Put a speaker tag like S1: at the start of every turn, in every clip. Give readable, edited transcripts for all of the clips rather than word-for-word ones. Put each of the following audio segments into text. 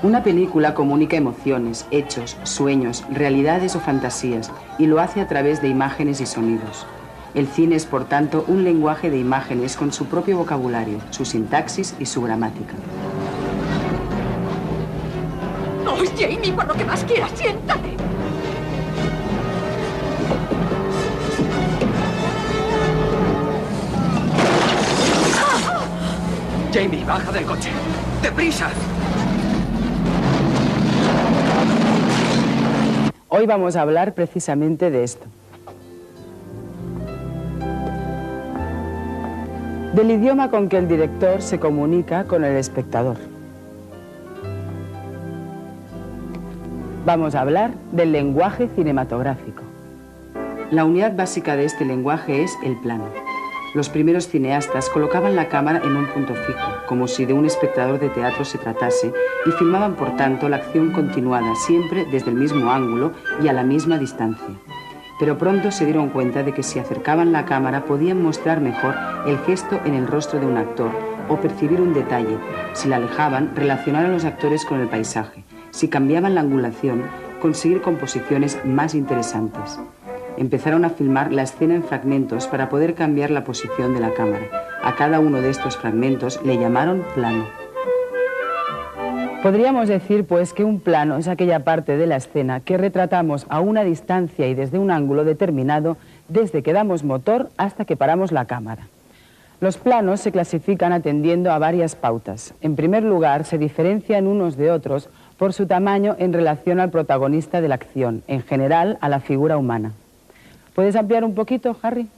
S1: Una película comunica emociones, hechos, sueños, realidades o fantasías, y lo hace a través de imágenes y sonidos. El cine es, por tanto, un lenguaje de imágenes con su propio vocabulario, su sintaxis y su gramática.
S2: ¡Oh, Jamie, por lo que más quieras, siéntate!
S3: Jamie, baja del coche. ¡Deprisa!
S1: Hoy vamos a hablar precisamente de esto. Del idioma con que el director se comunica con el espectador. Vamos a hablar del lenguaje cinematográfico. La unidad básica de este lenguaje es el plano. Los primeros cineastas colocaban la cámara en un punto fijo, como si de un espectador de teatro se tratase, y filmaban, por tanto, la acción continuada, siempre desde el mismo ángulo y a la misma distancia. Pero pronto se dieron cuenta de que si acercaban la cámara podían mostrar mejor el gesto en el rostro de un actor o percibir un detalle. Si la alejaban, relacionar a los actores con el paisaje. Si cambiaban la angulación, conseguir composiciones más interesantes. Empezaron a filmar la escena en fragmentos para poder cambiar la posición de la cámara. A cada uno de estos fragmentos le llamaron plano. Podríamos decir, pues, que un plano es aquella parte de la escena que retratamos a una distancia y desde un ángulo determinado, desde que damos motor hasta que paramos la cámara. Los planos se clasifican atendiendo a varias pautas. En primer lugar, se diferencian unos de otros por su tamaño en relación al protagonista de la acción, en general a la figura humana. ¿Puedes ampliar un poquito, Harry? Un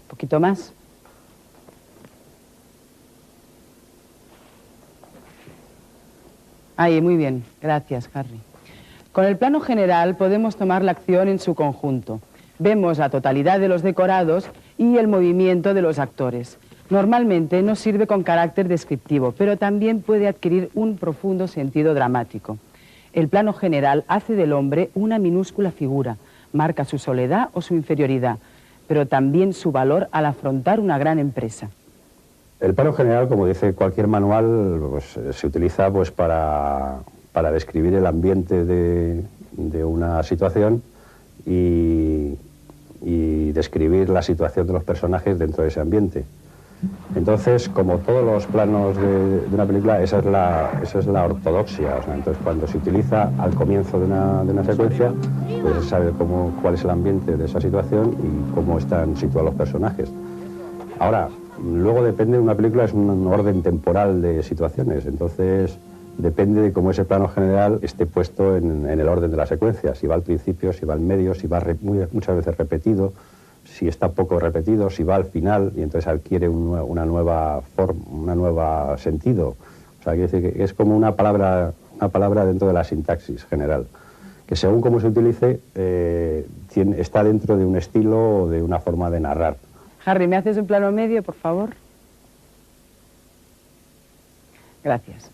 S1: poquito más. Ahí, muy bien. Gracias, Harry. Con el plano general podemos tomar la acción en su conjunto. Vemos la totalidad de los decorados y el movimiento de los actores. Normalmente no sirve con carácter descriptivo, pero también puede adquirir un profundo sentido dramático. El plano general hace del hombre una minúscula figura, marca su soledad o su inferioridad, pero también su valor al afrontar una gran empresa.
S4: El plano general, como dice cualquier manual, pues, se utiliza pues, para describir el ambiente de una situación y describir la situación de los personajes dentro de ese ambiente. Entonces, como todos los planos de una película, esa es la ortodoxia. O sea, entonces, cuando se utiliza al comienzo de una secuencia, pues se sabe cuál es el ambiente de esa situación y cómo están situados los personajes. Ahora, luego depende de una película, es un orden temporal de situaciones. Entonces, depende de cómo ese plano general esté puesto en el orden de la secuencia. Si va al principio, si va al medio, si va muchas veces repetido, si está poco repetido, si va al final y entonces adquiere una nueva forma, un nuevo sentido. O sea, quiere decir que es como una palabra dentro de la sintaxis general, que según cómo se utilice, está dentro de un estilo o de una forma de narrar.
S1: Harry, ¿me haces un plano medio, por favor? Gracias.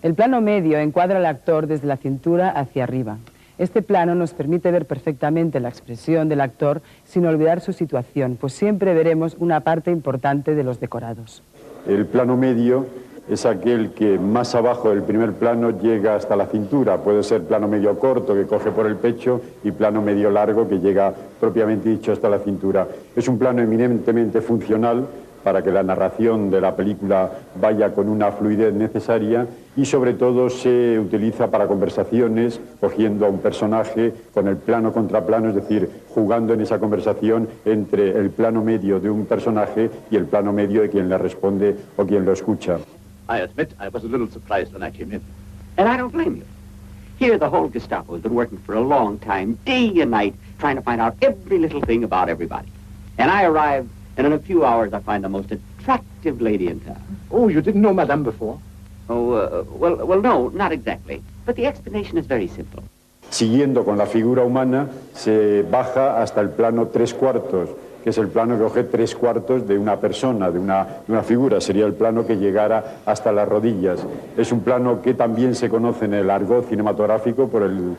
S1: El plano medio encuadra al actor desde la cintura hacia arriba. Este plano nos permite ver perfectamente la expresión del actor sin olvidar su situación, pues siempre veremos una parte importante de los decorados.
S5: El plano medio es aquel que más abajo del primer plano llega hasta la cintura. Puede ser plano medio corto que coge por el pecho y plano medio largo que llega propiamente dicho hasta la cintura. Es un plano eminentemente funcional para que la narración de la película vaya con una fluidez necesaria y sobre todo se utiliza para conversaciones, cogiendo a un personaje con el plano contra plano, es decir, jugando en esa conversación entre el plano medio de un personaje y el plano medio de quien le responde o quien lo escucha.
S6: I admit I was a little surprised when I came in. And I don't blame you. Here the whole Gestapo has been working for a long time, day and night, trying to find out every little thing about everybody. And I arrived, and in a few hours I find the most attractive lady in town.
S3: Oh, you didn't know Madame before?
S6: Oh, well, no, not exactly. But the explanation is very simple.
S5: Siguiendo con la figura humana, se baja hasta el plano 3/4, que es el plano que coge 3/4 de una persona, de una figura. Sería el plano que llegara hasta las rodillas. Es un plano que también se conoce en el argot cinematográfico por el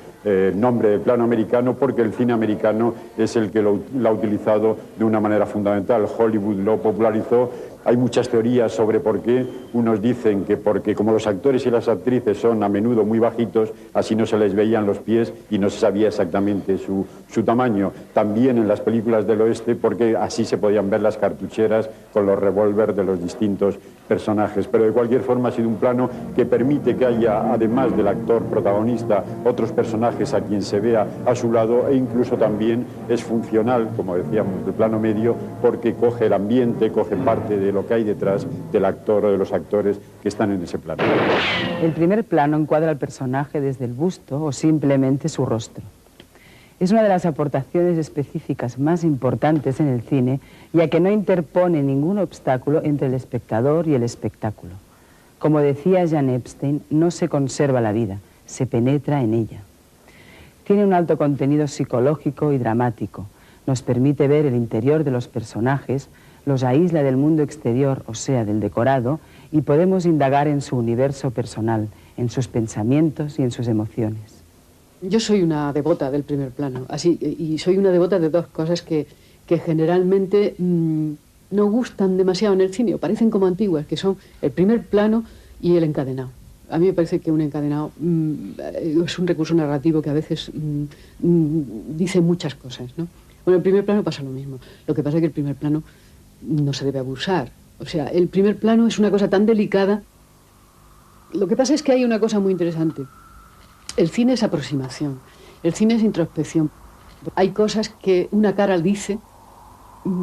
S5: nombre de plano americano, porque el cine americano es el que lo ha utilizado de una manera fundamental. Hollywood lo popularizó, Hay muchas teorías sobre por qué. Unos dicen que porque como los actores y las actrices son a menudo muy bajitos, así no se les veían los pies y no se sabía exactamente su tamaño. También en las películas del oeste, porque así se podían ver las cartucheras con los revólveres de los distintos personajes. Pero de cualquier forma ha sido un plano que permite que haya, además del actor protagonista, otros personajes a quien se vea a su lado, e incluso también es funcional, como decíamos, del plano medio, porque coge el ambiente, coge parte de lo que hay detrás del actor o de los actores que están en ese plano.
S1: El primer plano encuadra al personaje desde el busto o simplemente su rostro. Es una de las aportaciones específicas más importantes en el cine, ya que no interpone ningún obstáculo entre el espectador y el espectáculo. Como decía Jean Epstein, no se conserva la vida, se penetra en ella. Tiene un alto contenido psicológico y dramático. Nos permite ver el interior de los personajes, los aísla del mundo exterior, o sea, del decorado, y podemos indagar en su universo personal, en sus pensamientos y en sus emociones.
S7: Yo soy una devota del primer plano, y soy una devota de dos cosas que generalmente no gustan demasiado en el cine, o parecen como antiguas, que son el primer plano y el encadenado. A mí me parece que un encadenado es un recurso narrativo que a veces dice muchas cosas, ¿no? Bueno, el primer plano pasa lo mismo. Lo que pasa es que el primer plano no se debe abusar. O sea, el primer plano es una cosa tan delicada. Lo que pasa es que hay una cosa muy interesante. El cine es aproximación, el cine es introspección. Hay cosas que una cara dice,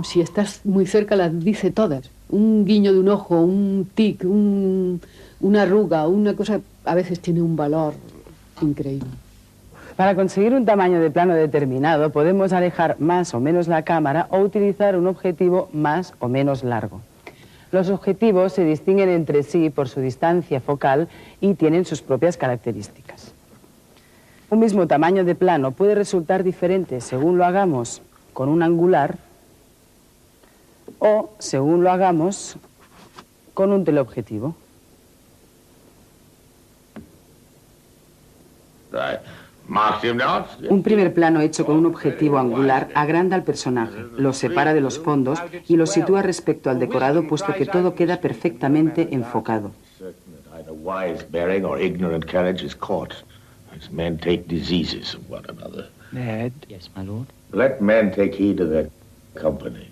S7: si estás muy cerca las dice todas. Un guiño de un ojo, un tic, una arruga, una cosa, a veces tiene un valor increíble.
S1: Para conseguir un tamaño de plano determinado, podemos alejar más o menos la cámara o utilizar un objetivo más o menos largo. Los objetivos se distinguen entre sí por su distancia focal y tienen sus propias características. Un mismo tamaño de plano puede resultar diferente según lo hagamos con un angular o según lo hagamos con un teleobjetivo. Un primer plano hecho con un objetivo angular agranda al personaje, lo separa de los fondos y lo sitúa respecto al decorado, puesto que todo queda perfectamente enfocado.
S8: Men take diseases of one another.
S9: Ned. Yes, my lord.
S8: Let men take heed of their company.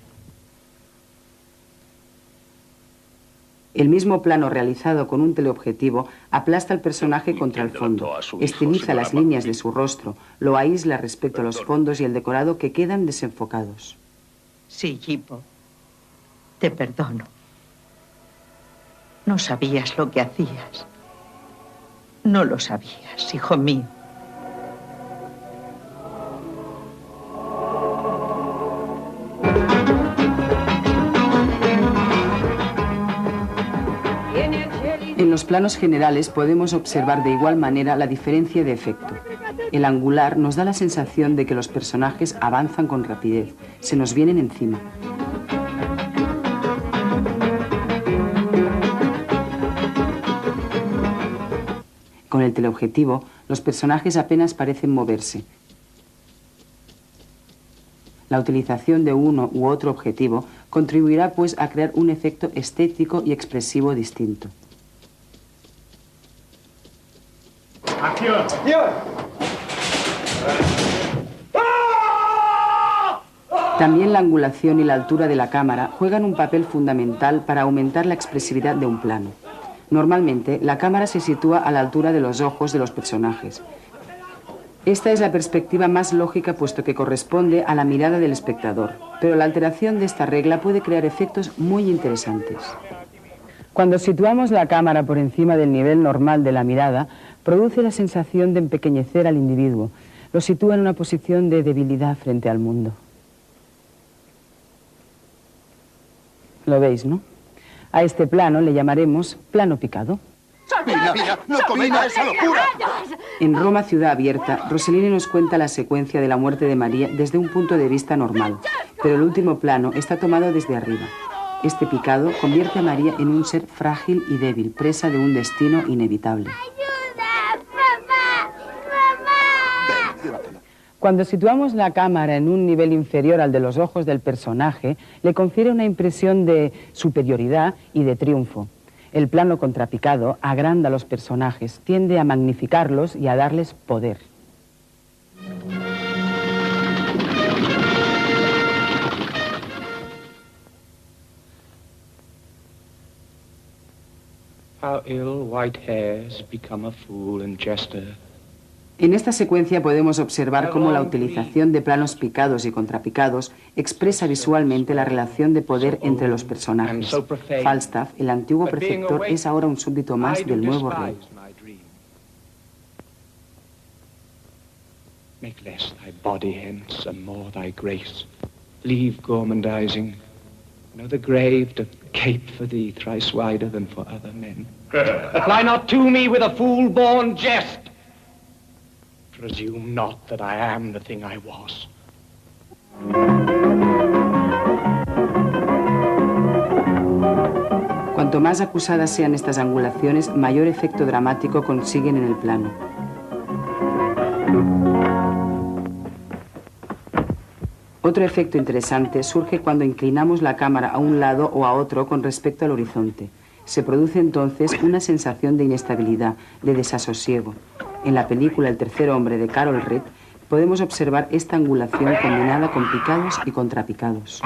S1: El mismo plano realizado con un teleobjetivo aplasta al personaje contra el fondo, estiliza las líneas de su rostro, lo aísla respecto a los fondos y el decorado que quedan desenfocados.
S10: Sí, Gipo. Te perdono. No sabías lo que hacías. No lo sabías, hijo mío.
S1: En los planos generales podemos observar de igual manera la diferencia de efecto. El angular nos da la sensación de que los personajes avanzan con rapidez, se nos vienen encima. Con el teleobjetivo, los personajes apenas parecen moverse. La utilización de uno u otro objetivo contribuirá, pues, a crear un efecto estético y expresivo distinto.
S11: ¡Acción!
S1: También la angulación y la altura de la cámara juegan un papel fundamental para aumentar la expresividad de un plano. Normalmente, la cámara se sitúa a la altura de los ojos de los personajes. Esta es la perspectiva más lógica, puesto que corresponde a la mirada del espectador, pero la alteración de esta regla puede crear efectos muy interesantes. Cuando situamos la cámara por encima del nivel normal de la mirada, produce la sensación de empequeñecer al individuo, lo sitúa en una posición de debilidad frente al mundo. Lo veis, ¿no? A este plano le llamaremos plano picado.
S11: ¡Mira, no cometa esa locura!
S1: En Roma, ciudad abierta, Rossellini nos cuenta la secuencia de la muerte de María desde un punto de vista normal, pero el último plano está tomado desde arriba. Este picado convierte a María en un ser frágil y débil, presa de un destino inevitable. Cuando situamos la cámara en un nivel inferior al de los ojos del personaje, le confiere una impresión de superioridad y de triunfo. El plano contrapicado agranda a los personajes, tiende a magnificarlos y a darles poder.
S9: How ill white hairs become a fool and jester.
S1: En esta secuencia podemos observar cómo la utilización de planos picados y contrapicados expresa visualmente la relación de poder entre los personajes. Falstaff, el antiguo preceptor, es ahora un súbdito más del nuevo rey.
S9: Make less thy body hence and more thy grace. Leave gormandizing. Know the grave doth cape for thee thrice wider than for other men. Apply not to me with a fool-born jest. Presume not that I am the thing I was.
S1: Cuanto más acusadas sean estas angulaciones, mayor efecto dramático consiguen en el plano. Otro efecto interesante surge cuando inclinamos la cámara a un lado o a otro con respecto al horizonte. Se produce entonces una sensación de inestabilidad, de desasosiego. En la película El tercer hombre de Carol Reed podemos observar esta angulación combinada con picados y contrapicados.